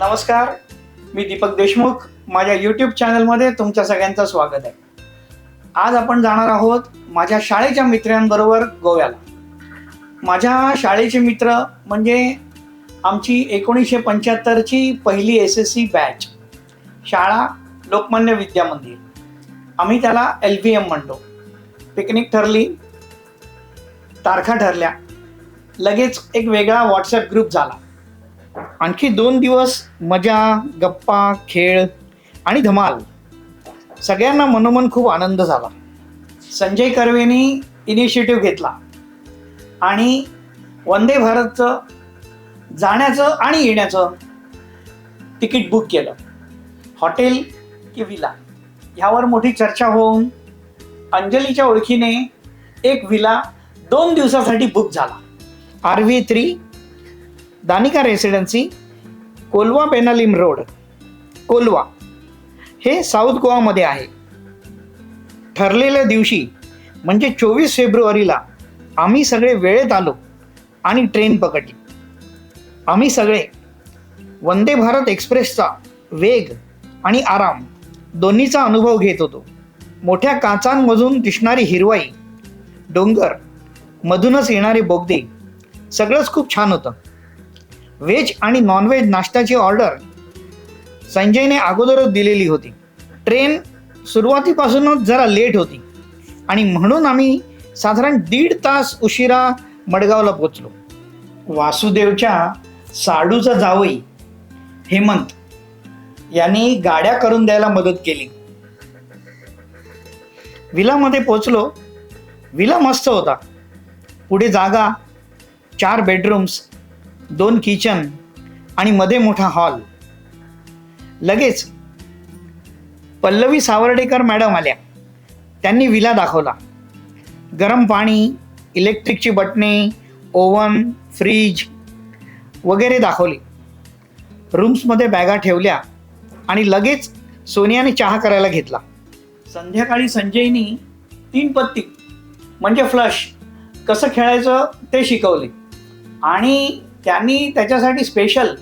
नमस्कार, मी दीपक देशमुख. माझ्या यूट्यूब चॅनलमध्ये तुमच्या सगळ्यांचं स्वागत आहे. आज आपण जाणार आहोत माझ्या शाळेच्या मित्रांबरोबर गोव्याला. माझ्या शाळेचे मित्र म्हणजे आमची 1975ची पहिली SSC बॅच. शाळा लोकमान्य विद्या मंदिर, आम्ही त्याला LVM म्हणतो. पिकनिक ठरली, तारखा ठरल्या, लगेच एक वेगळा व्हॉट्सॲप ग्रुप झाला. आणखी 2 दिवस मजा, गप्पा, खेळ आणि धमाल. सगळ्यांना मनोमन खूप आनंद झाला. संजय कर्वेनी इनिशिएटिव्ह घेतला आणि वंदे भारतचं जाण्याचं आणि येण्याचं तिकीट बुक केलं. हॉटेल की विला ह्यावर मोठी चर्चा होऊन अंजलीच्या ओळखीने एक विला 2 दिवसासाठी बुक झाला. RV3 Danika Residency, Colva Benaulim road, Colva, हे साऊथ गोवामध्ये आहे. ठरलेल्या दिवशी म्हणजे 24 फेब्रुवारीला आम्ही सगळे वेळेत आलो आणि ट्रेन पकडली. आम्ही सगळे वंदे भारत एक्सप्रेसचा वेग आणि आराम दोन्हीचा अनुभव घेत होतो. मोठ्या काचांमधून दिसणारी हिरवाई, डोंगर, मधूनच येणारे बोगदे, सगळंच खूप छान होतं. व्हेज आणि नॉनव्हेज नाश्त्याची ऑर्डर संजयने अगोदरच दिलेली होती. ट्रेन सुरुवातीपासूनच जरा लेट होती आणि म्हणून आम्ही साधारण 1.5 तास उशिरा मडगावला पोचलो. वासुदेवच्या साडूचा जावई हेमंत यांनी गाड्या करून द्यायला मदत केली. विलामध्ये पोचलो. विला मस्त होता. पुढे जागा, 4 बेडरूम्स, 2 किचन आणि मध्ये मोठा हॉल. लगेच पल्लवी सावर्डेकर मॅडम आल्या. त्यांनी विला दाखवला. गरम पाणी, इलेक्ट्रिकची बटणे, ओव्हन, फ्रीज वगैरे दाखवली. रूम्समध्ये बॅगा ठेवल्या आणि लगेच सोनियाने चहा करायला घेतला. संध्याकाळी संजयनी 3 पत्ती म्हणजे फ्लश कसं खेळायचं ते शिकवले आणि त्यांनी त्याच्यासाठी स्पेशल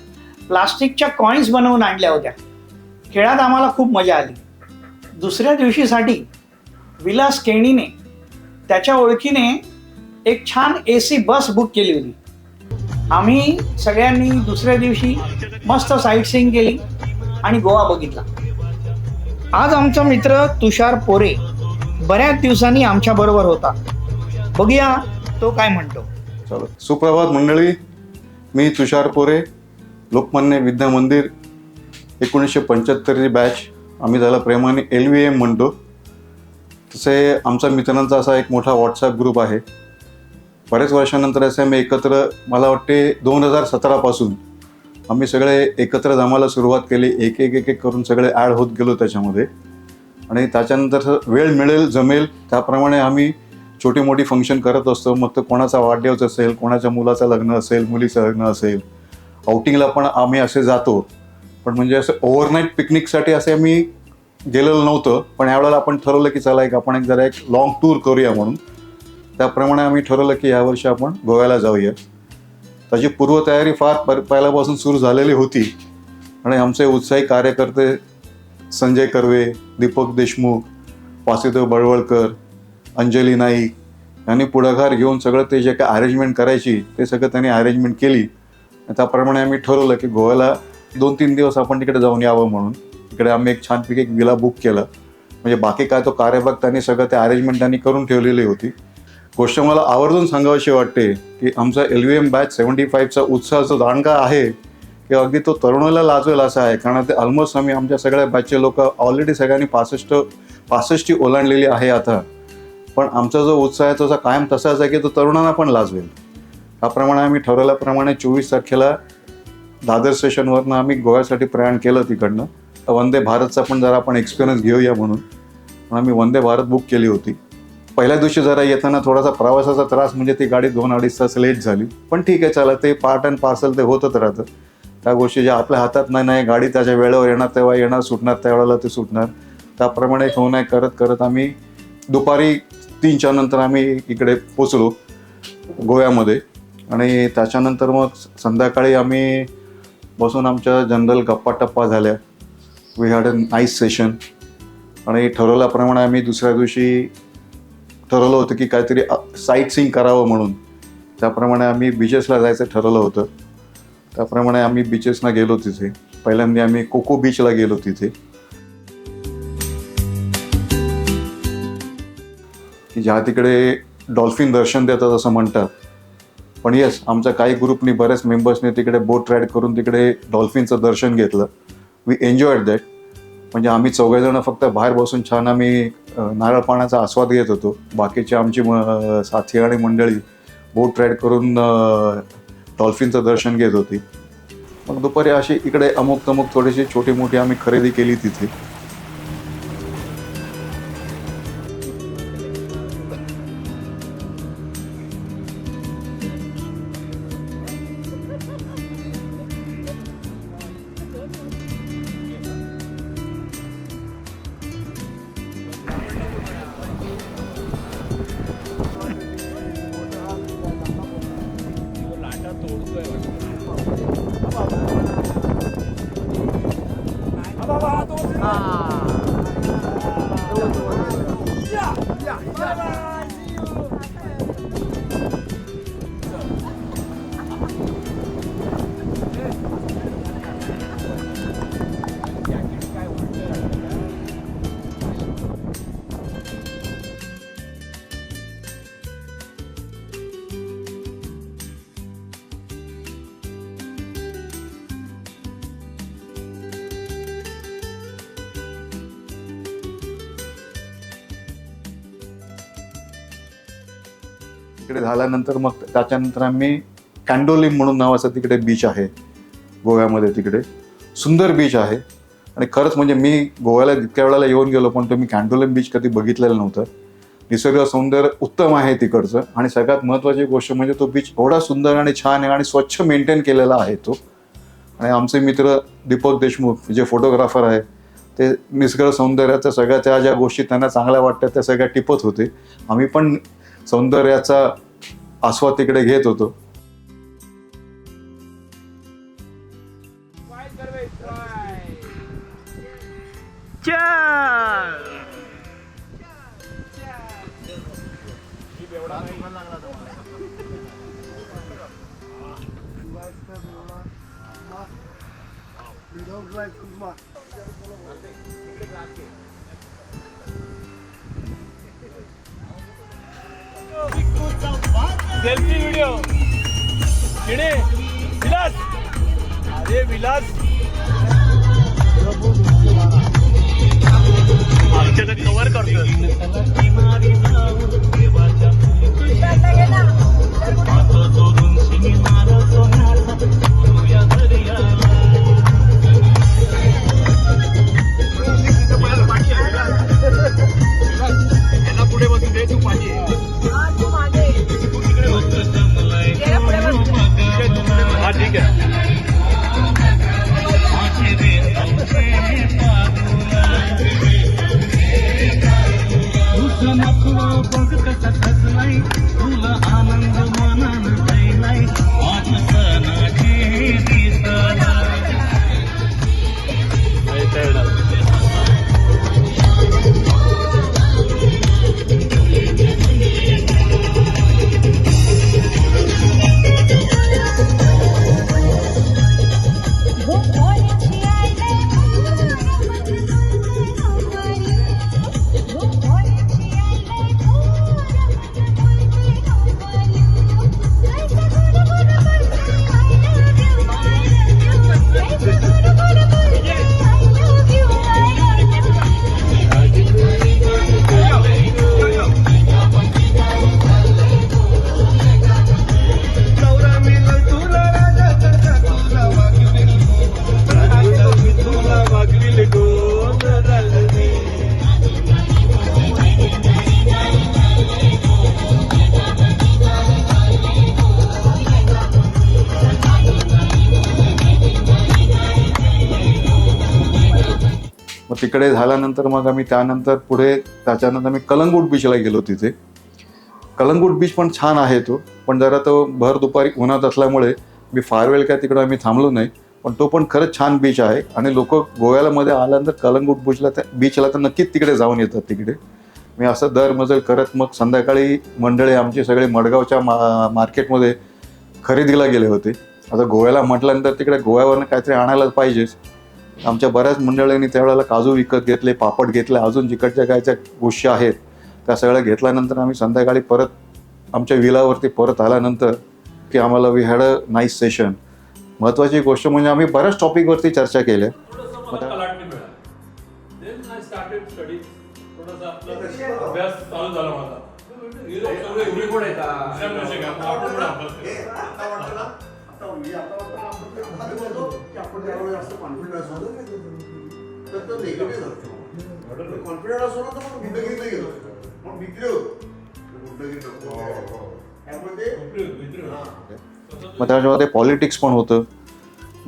प्लास्टिकच्या कॉईन्स बनवून आणल्या होत्या. खेळात आम्हाला खूप मजा आली. दुसऱ्या दिवशीसाठी विलास केणीने त्याच्या ओळखीने एक छान AC बस बुक केली होती. आम्ही सगळ्यांनी दुसऱ्या दिवशी मस्त साईट सीइंग केली आणि गोवा बघितला. आज आमचा मित्र तुषार पोरे बऱ्याच दिवसांनी आमच्या बरोबर होता. बघूया तो काय म्हणतो. चलो, सुप्रभात मंडळी. मी तुषार पोरे, लोकमान्य विद्या मंदिर 1975ची बॅच. आम्ही त्याला प्रेमाने LVM म्हणतो. तसे आमचा मित्रांचा असा एक मोठा व्हॉट्सॲप ग्रुप आहे. बऱ्याच वर्षानंतर असे आम्ही एकत्र, मला वाटते 2017 पासून आम्ही सगळे एकत्र जमायला सुरुवात केली. एक एक करून सगळे ॲड होत गेलो त्याच्यामध्ये. आणि त्याच्यानंतर वेळ मिळेल जमेल त्याप्रमाणे आम्ही छोटी मोठी फंक्शन करत असतो. मग तो कोणाचा वाढदिवस असेल, कोणाच्या मुलाचं लग्न असेल, मुलीचं लग्न असेल, आउटिंगला पण आम्ही असे जातो. पण म्हणजे असं ओव्हरनाईट पिकनिकसाठी असे आम्ही गेलेलो नव्हतं. पण यावेळेला आपण ठरवलं की चला आपण जरा एक लॉंग टूर करूया म्हणून. त्याप्रमाणे आम्ही ठरवलं की यावर्षी आपण गोव्याला जाऊया. त्याची पूर्वतयारी फार पहिल्यापासून सुरू झालेली होती आणि आमचे उत्साही कार्यकर्ते संजय कर्वे, दीपक देशमुख, वासुदेव बळवळकर, अंजली नाईक यांनी पुढाकार घेऊन सगळं ते जे काय अरेंजमेंट करायची ते सगळं त्यांनी अरेंजमेंट केली. त्याप्रमाणे आम्ही ठरवलं की गोव्याला 2-3 दिवस आपण तिकडे जाऊन यावं म्हणून. तिकडे आम्ही एक छानपैकी एक विला बुक केलं. म्हणजे बाकी काय तो कार्यभाग त्यांनी सगळं ते अरेंजमेंट त्यांनी करून ठेवलेली होती. गोष्ट मला आवर्जून सांगावीशी वाटते की आमचा LVM बॅच 75चा उत्साहाचा दांडगा आहे की अगदी तो तरुणाला लाजवेल असा आहे. कारण ते ऑलमोस्ट आम्ही आमच्या सगळ्या बॅचचे लोक ऑलरेडी सगळ्यांनी 65 ओलांडलेली आहे आता. पण आमचा जो उत्साह आहे तसा कायम तसाच आहे की तो तरुणांना पण लाजवेल. त्याप्रमाणे आम्ही ठरवल्याप्रमाणे 24 तारखेला दादर स्टेशनवरनं आम्ही गोव्यासाठी प्रयाण केलं. तिकडनं वंदे भारतचा पण जरा आपण एक्सपिरियन्स घेऊया म्हणून आम्ही वंदे भारत बुक केली होती. पहिल्या दिवशी जरा येताना थोडासा प्रवासाचा त्रास, म्हणजे ती गाडी 2-2.5 तास लेट झाली. पण ठीक आहे, चला, ते पार्ट अँड पार्सल ते होतच राहतं. त्या गोष्टी ज्या आपल्या हातात नाही, गाडी त्याच्या वेळेवर येणार तेव्हा येणार, सुटणार त्यावेळेला ते सुटणार. त्याप्रमाणे होऊन करत करत आम्ही दुपारी 3च्या नंतर आम्ही इकडे पोचलो गोव्यामध्ये. आणि त्याच्यानंतर मग संध्याकाळी आम्ही बसून आमच्या जनरल गप्पा टप्पा झाल्या. We had a nice session. आणि ठरवल्याप्रमाणे आम्ही दुसऱ्या दिवशी ठरवलं होतं की काहीतरी साईट सीइंग करावं म्हणून. त्याप्रमाणे आम्ही बीचेसला जायचं ठरवलं होतं. त्याप्रमाणे आम्ही बीचेसला गेलो तिथे. पहिल्यांदा आम्ही कोको बीचला गेलो तिथे, की ज्या तिकडे डॉल्फिन दर्शन देतात असं म्हणतात. पण येस, आमच्या काही ग्रुपनी, बऱ्याच मेंबर्सने तिकडे बोट राईड करून तिकडे डॉल्फिनचं दर्शन घेतलं. We enjoyed that. म्हणजे आम्ही चौघेजणं फक्त बाहेर बसून छान आम्ही नारळ पाण्याचा आस्वाद घेत होतो. बाकीची आमची साथी आणि मंडळी बोट राईड करून डॉल्फिनचं दर्शन घेत होती. मग दुपारी अशी इकडे अमुक तमुक थोडीशी छोटी मोठी आम्ही खरेदी केली तिथे. तिकडे झाल्यानंतर मग त्याच्यानंतर आम्ही कॅन्डोलिम म्हणून नावाचं तिकडे बीच आहे गोव्यामध्ये. तिकडे सुंदर बीच आहे. आणि खरंच म्हणजे मी गोव्याला इतक्या वेळेला येऊन गेलो, पण तुम्ही कॅन्डोलिम बीच कधी बघितलेलं नव्हतं. निसर्ग सौंदर्य उत्तम आहे तिकडचं. आणि सगळ्यात महत्त्वाची गोष्ट म्हणजे तो बीच एवढा सुंदर आणि छान आहे आणि स्वच्छ मेंटेन केलेला आहे तो. आणि आमचे मित्र दीपक देशमुख जे फोटोग्राफर आहे, ते निसर्ग सौंदर्याच्या सगळ्या त्या ज्या गोष्टी त्यांना चांगल्या वाटतात त्या सगळ्या टिपत होते. आम्ही पण सौंदर्याचा आस्वाद तिकडे घेत होतो. सेल्फी व्हिडिओ किडे विलास. अरे विलास आमच्याकडे कव्हर करतो. पुढे बसून दे तू पाठी. हा ठीक आहे. तुला आनंद मनान द्यायलाय आज सणाची दिसला. मग तिकडे झाल्यानंतर मग आम्ही त्याच्यानंतर आम्ही कलंगूट बीचला गेलो. तिथे कलंगूट बीच पण छान आहे तो, पण जरा तो भर दुपारी उन्हात असल्यामुळे मी फार वेळ काय तिकडं आम्ही थांबलो नाही. पण तो पण खरंच छान बीच आहे आणि लोक गोव्याला मध्ये आल्यानंतर कलंगूट बीचला तर नक्कीच तिकडे जाऊन येतात तिकडे. मी असं दरमजल करत मग संध्याकाळी मंडळी आमचे सगळे मडगावच्या मार्केटमध्ये खरेदीला गेले होते. आता गोव्याला म्हटल्यानंतर तिकडे गोव्यावरनं काहीतरी आणायला पाहिजेच. आमच्या बऱ्याच मंडळींनी त्यावेळेला काजू विकत घेतले, पापड घेतले, अजून जिकडच्या कायच्या गोष्टी आहेत त्या सगळ्या घेतल्यानंतर आम्ही संध्याकाळी परत आमच्या विलावरती परत आल्यानंतर की आम्हाला we had a nice session. महत्त्वाची गोष्ट म्हणजे आम्ही बऱ्याच टॉपिकवरती चर्चा केल्या. अभ्यास चालू झाला माझा. मग त्याच्यामध्ये पॉलिटिक्स पण होतं,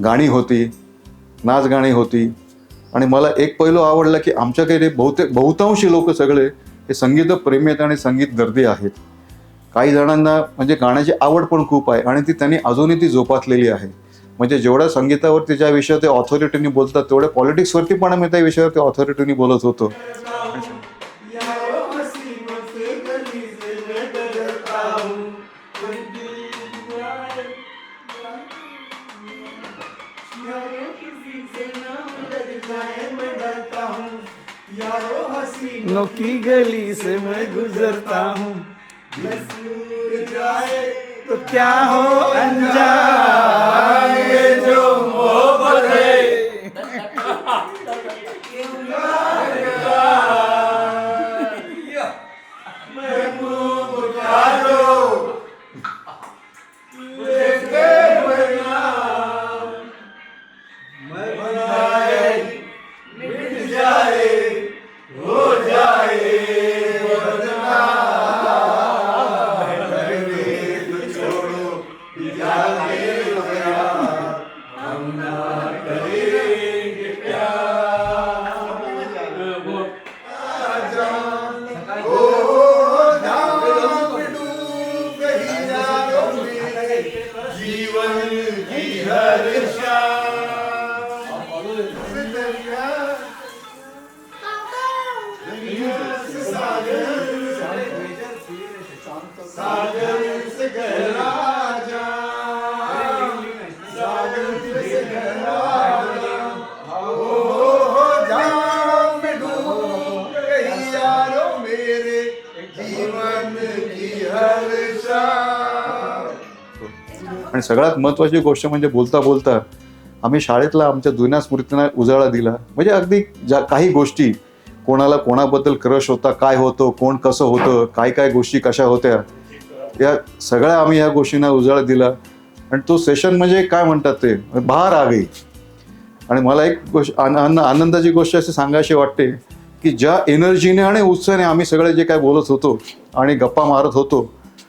गाणी होती, नाच गाणी होती. आणि मला एक पैलू आवडला की आमच्याकडे बहुतांशी लोक सगळे हे संगीतप्रेमी आहेत आणि संगीत दर्दी आहेत. काही जणांना म्हणजे गाण्याची आवड पण खूप आहे आणि ती त्यांनी अजूनही ती जोपासलेली आहे. म्हणजे जेवढ्या संगीतावरती ज्या विषयावर ते ऑथॉरिटीने बोलतात तेवढ्या पॉलिटिक्सवरती पण आम्ही त्या विषयावरती ऑथॉरिटीने बोलत होतो. नो की गली से मैं गुजरता हूँ, तो क्या हो अनजान ये जो मोहब्बत है. आणि सगळ्यात महत्त्वाची गोष्ट म्हणजे बोलता बोलता आम्ही शाळेतला आमच्या जुन्या स्मृतींना उजाळा दिला. म्हणजे अगदी ज्या काही गोष्टी कोणाला कोणाबद्दल क्रश होता, काय होतं, कोण कसं होतं, काय काय गोष्टी कशा होत्या, या सगळ्या आम्ही या गोष्टींना उजाळा दिला. आणि तो सेशन म्हणजे काय म्हणतात ते बहार आ गई. आणि मला एक गोष्ट आनंदाची गोष्ट अशी सांगायची वाटते की ज्या एनर्जीने आणि उत्साहाने आम्ही सगळे जे काय बोलत होतो आणि गप्पा मारत होतो,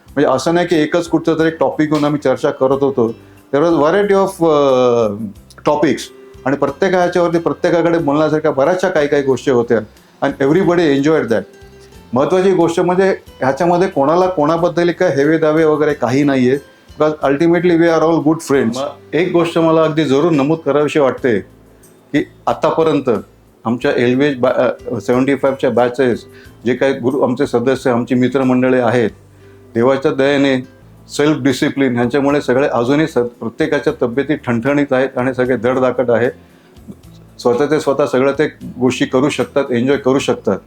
म्हणजे असं नाही की एकच कुठचं तरी एक टॉपिक घेऊन आम्ही चर्चा करत होतो. There was variety of topics आणि प्रत्येक ह्याच्यावरती प्रत्येकाकडे बोलण्यासारख्या बऱ्याचशा काही काही गोष्टी होत्या आणि एव्हरीबडी एन्जॉयड दॅट. महत्त्वाची गोष्ट म्हणजे ह्याच्यामध्ये कोणाला कोणाबद्दल काय हेवे दावे वगैरे काही नाही आहे, because ultimately we are all good friends. एक गोष्ट मला अगदी जरूर नमूद करावीशी वाटते की आतापर्यंत आमच्या LVH 75च्या बॅचेस जे काही आमचे सदस्य आमची मित्रमंडळी आहेत, देवाच्या दयेने सेल्फ डिसिप्लिन ह्यांच्यामुळे सगळे अजूनही प्रत्येकाच्या तब्येती ठणठणीत आहेत आणि सगळे धडधाकट आहे. स्वतः सगळं ते गोष्टी करू शकतात, एन्जॉय करू शकतात.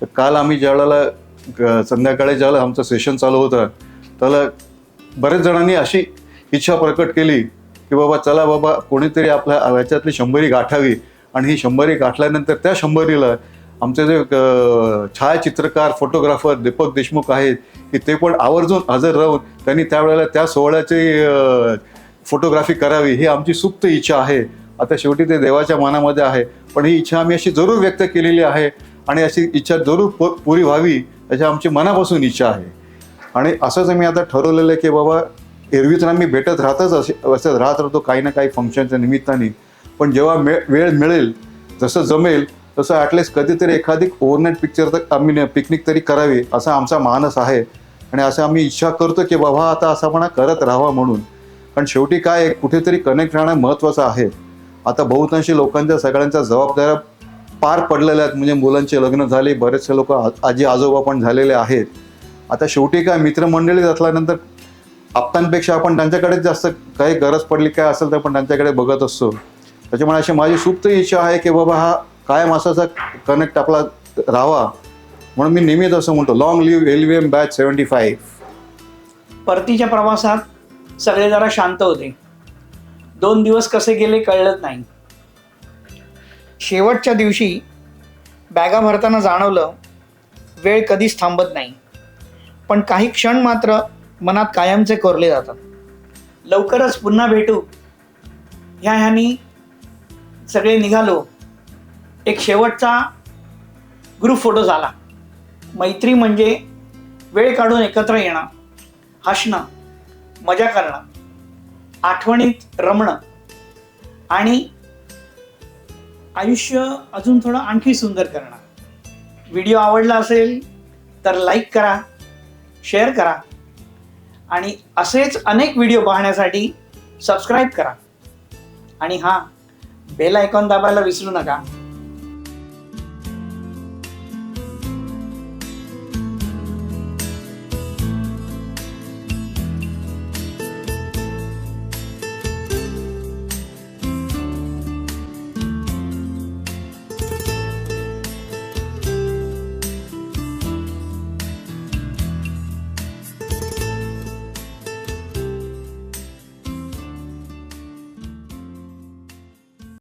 तर काल आम्ही ज्यावेळेला संध्याकाळी ज्यावेळेला आमचं सेशन चालू होतं त्याला बरेच जणांनी अशी इच्छा प्रकट केली की बाबा चला बाबा कोणीतरी आपल्या ह्याच्यातली 100 गाठावी. आणि ही 100 गाठल्यानंतर त्या 100ला आमचे जे छायाचित्रकार फोटोग्राफर दीपक देशमुख आहेत की ते पण आवर्जून हजर राहून त्यांनी त्यावेळेला त्या सोहळ्याची फोटोग्राफी करावी ही आमची सुप्त इच्छा आहे. आता शेवटी ते देवाच्या मनामध्ये आहे, पण ही इच्छा आम्ही अशी जरूर व्यक्त केलेली आहे आणि अशी इच्छा जरूर पुरी व्हावी याची आमची मनापासून इच्छा आहे. आणि असंच आम्ही आता ठरवलेलं आहे की बाबा एरवी तर आम्ही भेटत राहतच असं राहत राहतो काही ना काही फंक्शनच्या निमित्ताने, पण जेव्हा वेळ मिळेल जसं जमेल तसं ॲटलिस्ट कधीतरी एखादी ओव्हरनाईट पिक्चर तर आम्ही पिकनिक तरी करावी असा आमचा मानस आहे. आणि असं आम्ही इच्छा करतो की बाबा आता असापणा करत राहावा म्हणून. कारण शेवटी काय आहे, कुठेतरी कनेक्ट राहणं महत्त्वाचं आहे. आता बहुतांशी लोकांच्या सगळ्यांच्या जबाबदाऱ्या पार पडलेल्या आहेत. म्हणजे मुलांचे लग्न झाले, बरेचसे लोक आजी आजोबा पण झालेले आहेत. आता शेवटी काय मित्रमंडळी असल्यानंतर आप्तांपेक्षा आपण त्यांच्याकडेच जास्त काही गरज पडली काय असेल तर आपण त्यांच्याकडे बघत असतो. त्याच्यामुळे अशी माझी सुप्त इच्छा आहे की बाबा हा कायम असाचा कनेक्ट आपला राहावा. म्हणून मी नेहमीच असं म्हणतो, लॉंग लिव्ह LVM बॅच 75. परतीच्या प्रवासात सगळे जरा शांत होते. 2 दिवस कसे गेले कळलंच नाही. शेवटच्या दिवशी बॅगा भरताना जाणवलं वेळ कधीच थांबत नाही, पण काही क्षण मात्र मनात कायमचे कोरले जातात. लवकरच पुन्हा भेटू ह्यानी सगळे निघालो. एक शेवटचा ग्रुप फोटो झाला. मैत्री म्हणजे वेळ काढून एकत्र येणं, हसणं, मजा करणं, आठवणीत रमणं आणि आयुष्य अजून थोडं आणखी सुंदर करणं. व्हिडिओ आवडला असेल तर लाईक करा, शेअर करा आणि असेच अनेक व्हिडिओ पाहण्यासाठी सबस्क्राईब करा. आणि हां, बेल आयकॉन दाबायला विसरू नका.